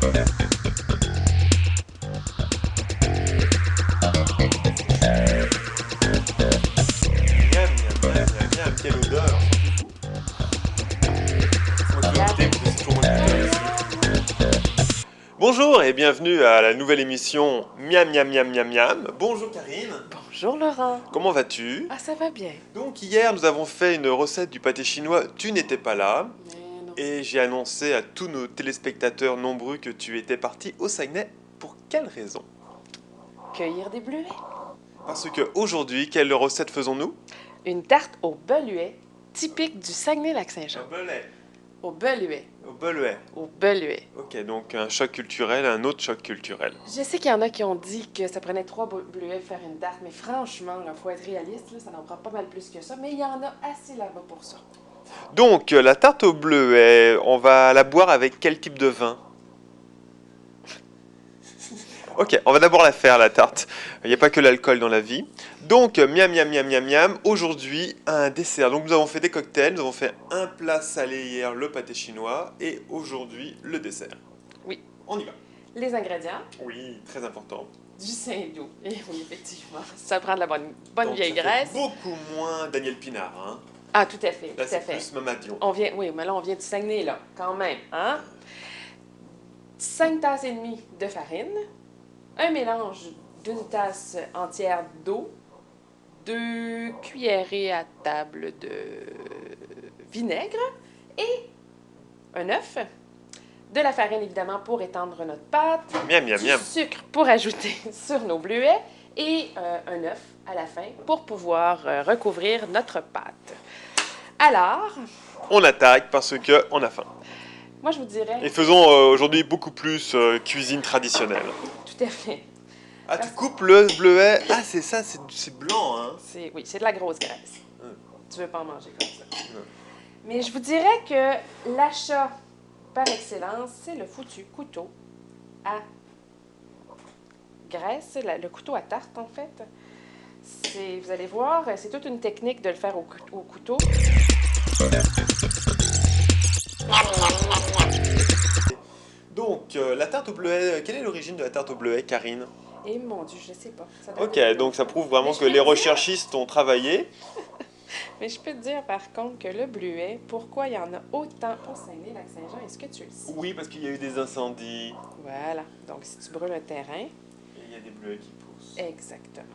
Miam, miam, miam, miam, miam, quelle odeur! C'est moi qui vais goûter, parce que c'est toujours moi le goûteur ici. Bonjour et bienvenue à la nouvelle émission Miam Miam Miam Miam Miam. Bonjour Karine. Bonjour Laurent. Comment vas-tu? Ah, ça va bien. Donc hier nous avons fait une recette du pâté chinois, tu n'étais pas là. Mais non. Et j'ai annoncé à tous nos téléspectateurs nombreux que tu étais parti au Saguenay. Pour quelle raison? Cueillir des bleuets. Parce que aujourd'hui, quelle recette faisons-nous? Une tarte au beluet typique du Saguenay-Lac-Saint-Jean. beluet. Au beluet. Au beluet. Au beluet. Ok, donc un choc culturel, un autre choc culturel. Je sais qu'il y en a qui ont dit que ça prenait 3 bleuets pour faire une tarte, mais franchement, il faut être réaliste, là, ça en prend pas mal plus que ça, mais il y en a assez là-bas pour ça. Donc la tarte au bleuet, on va la boire avec quel type de vin? Ok, on va d'abord la faire la tarte. Il n'y a pas que l'alcool dans la vie. Donc miam miam miam miam miam. Aujourd'hui un dessert. Donc nous avons fait des cocktails, nous avons fait un plat salé hier, le pâté chinois, et aujourd'hui le dessert. Oui. On y va. Les ingrédients, Oui, très important. du Saint-Loup. Et oui, effectivement, ça prend de la bonne Donc, vieille ça fait graisse. beaucoup moins Daniel Pinard, hein. Ah, tout à fait, Là tout à c'est fait. plus Mamadion. On vient, oui, mais là, on vient du Saguenay, là, quand même, hein? 5 tasses et demie de farine, un mélange d'une tasse entière d'eau, 2 cuillerées à table de vinaigre et un œuf, de la farine, évidemment, pour étendre notre pâte, Miam miam du miam. sucre pour ajouter sur nos bleuets et un œuf à la fin pour pouvoir recouvrir notre pâte. Alors, On attaque parce que on a faim. moi, je vous dirais... Et faisons aujourd'hui beaucoup plus cuisine traditionnelle. Tout à fait. Ah, tu coupes le bleuet. Ah, c'est ça, c'est blanc, hein. Oui, c'est de la grosse graisse. Hum. Tu veux pas en manger comme ça. Non. Mais je vous dirais que l'achat par excellence, c'est le foutu couteau à graisse, le couteau à tarte en fait. Vous allez voir, c'est toute une technique de le faire au couteau. Donc, la tarte au bleuet, quelle est l'origine de la tarte au bleuet, Karine? Et mon Dieu, je sais pas. Ça doit Ok, être donc ça prouve vraiment Mais je que peux les te dire- recherchistes ont travaillé. Mais je peux te dire par contre que le bleuet, pourquoi il y en a autant au Saguenay-Lac-Saint-Jean, est-ce que tu le sais? Oui, parce qu'il y a eu des incendies. Voilà. Donc si tu brûles un terrain, Et il y a des bleuets qui poussent. exactement.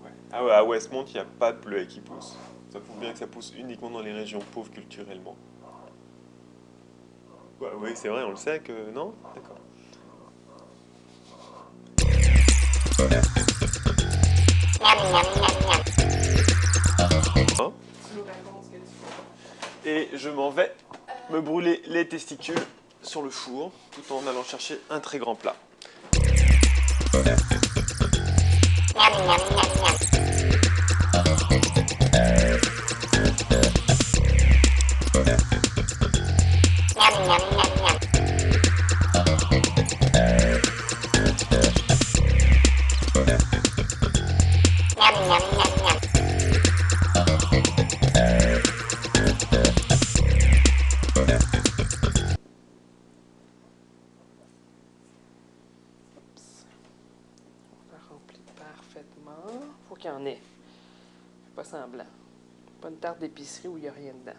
Ouais. Ah ouais, à Westmont, il n'y a pas de bleuets qui poussent. Ça prouve bien que ça pousse uniquement dans les régions pauvres culturellement. Ouais, oui, c'est vrai, on le sait que... Non? D'accord. Hein? Tu nous racontes ce que tu fais. Et je m'en vais me brûler les testicules sur le four, tout en allant chercher un très grand plat. On la remplit parfaitement. Faut qu'il y en ait. Pas semblant. Pas une tarte d'épicerie où il n'y a rien dedans.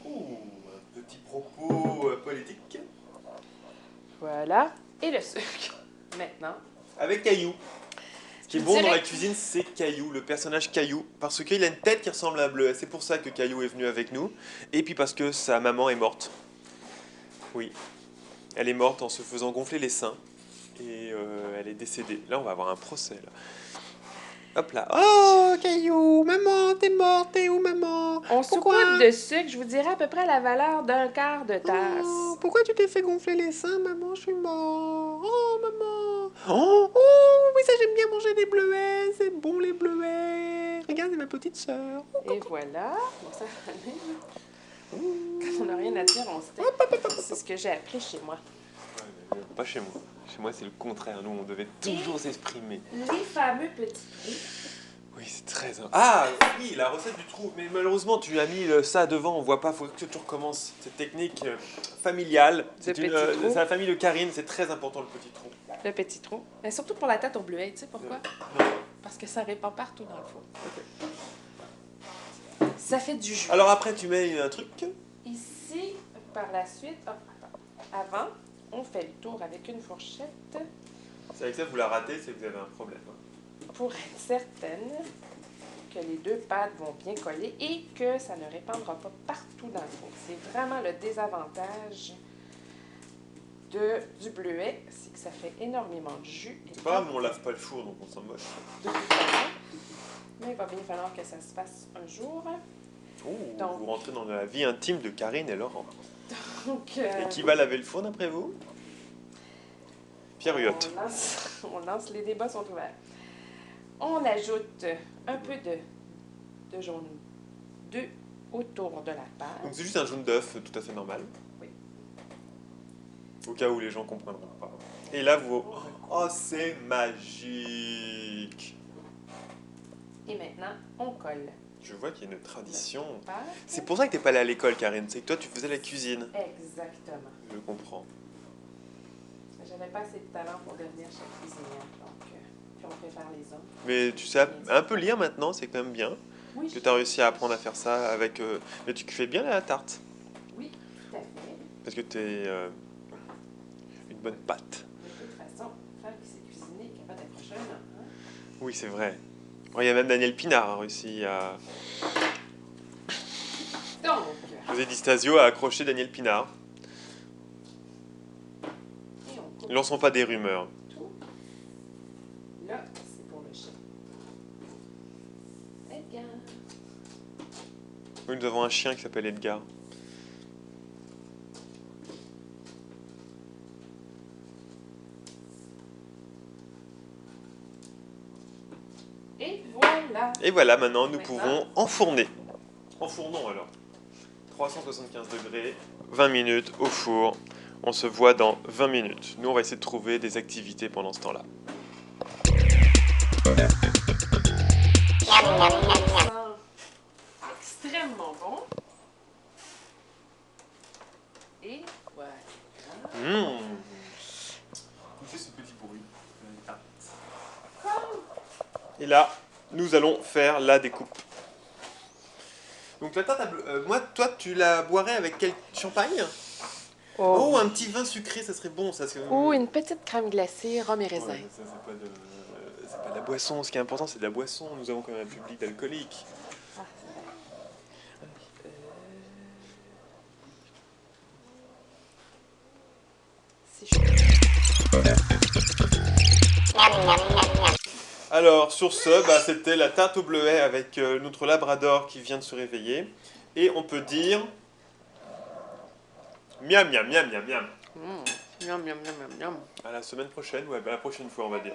Ouh, un petit propos politique. Voilà. Et le sucre. Maintenant. Avec Caillou. Ce qui est Je bon dans dirais- la cuisine, c'est Caillou, le personnage Caillou. Parce qu'il a une tête qui ressemble à un bleuet. C'est pour ça que Caillou est venu avec nous. Et puis parce que sa maman est morte. Oui. Elle est morte en se faisant gonfler les seins. Et elle est décédée. Là, on va avoir un procès. Là. Hop là. Oh, Caillou, maman, t'es morte, t'es où, maman? On Pourquoi? saupoudre de sucre, je vous dirais à peu près la valeur d'un quart de tasse. Oh, pourquoi tu t'es fait gonfler les seins, maman? Je suis mort. Oh, maman. Oh, oui, ça, j'aime bien manger des bleuets. C'est bon, les bleuets. Regarde, c'est ma petite sœur. Et voilà. Bon, ça, quand on n'a rien à dire, on se tait. C'est ce que j'ai appris chez moi. Pas chez moi. Chez moi, c'est le contraire. Nous, on devait toujours s'exprimer. Les fameux petits prix. Oui, c'est très... Ah, oui, la recette du trou. Mais malheureusement, tu as mis ça devant, on voit pas. Faut que tu recommences. Cette technique familiale. C'est petit trou. c'est la famille de Karine, c'est très important le petit trou. Le petit trou. Mais surtout pour la tête au bleuet, tu sais pourquoi? Non. Parce que ça répand partout dans le four. Ça fait du jus. Alors après, tu mets un truc. Ici, par la suite, avant, on fait le tour avec une fourchette C'est avec ça que vous la ratez, c'est que vous avez un problème. pour être certaine que les deux pâtes vont bien coller et que ça ne répandra pas partout dans le four. C'est vraiment le désavantage du bleuet, c'est que ça fait énormément de jus. C'est pas grave, nous on lave pas le four, donc on s'en moche. De toute façon, mais il va bien falloir que ça se fasse un jour. Donc- Vous rentrez dans la vie intime de Karine et Laurent. Donc, Et qui va laver le four d'après vous? Pierre Huot. on lance, les débats sont ouverts. On ajoute un peu de jaune d'œuf autour de la pâte. Donc c'est juste un jaune d'œuf tout à fait normal. Oui. Au cas où les gens comprendront pas. Et là vous... Oh, c'est magique! Et maintenant, on colle Je vois qu'il y a une tradition. la pâte. C'est pour ça que t'es pas allé à l'école, Karine. C'est que toi, tu faisais la cuisine. Exactement. Je comprends. J'avais pas assez de talent pour devenir chef cuisinière, donc puis on préfère les hommes. Mais tu sais un peu lire maintenant, c'est quand même bien. Oui, Que tu as réussi à apprendre à faire ça avec... Mais tu fais bien la tarte. oui, tout à fait. Parce que tu es une bonne pâte. De toute façon, femme qui sait cuisiner est capable d'approcher un homme. Hein? Oui, c'est vrai. Bon, il y a même Daniel Pinard a réussi à... Donc, José Di Stasio a accroché Daniel Pinard. et on coupe Lançons pas des rumeurs. tout. Là, c'est pour le chien. Edgar. Oui, nous avons un chien qui s'appelle Edgar. Et voilà. Et voilà, maintenant, nous Maintenant. pouvons enfourner. Enfournons alors. 375 degrés, 20 minutes au four. On se voit dans 20 minutes. Nous, on va essayer de trouver des activités pendant ce temps-là. Ça sent extrêmement bon. Et voilà. On fait ce petit bruit. Et là, nous allons faire la découpe. Donc la tarte à moi, toi, tu la boirais avec quel champagne? Oh, un petit vin sucré, ça serait bon. Ça, Ou une petite crème glacée, rhum et raisin. Ouais, ça, c'est pas de la boisson. Ce qui est important, c'est de la boisson. Nous avons quand même un public d'alcooliques. Ah, c'est chaud. Alors, sur ce, bah, c'était la tarte au bleuet avec notre labrador qui vient de se réveiller. Et on peut dire... Miam, miam, miam, miam, miam. Miam, miam, miam, miam, miam. À la semaine prochaine, ou à la prochaine fois, on va dire.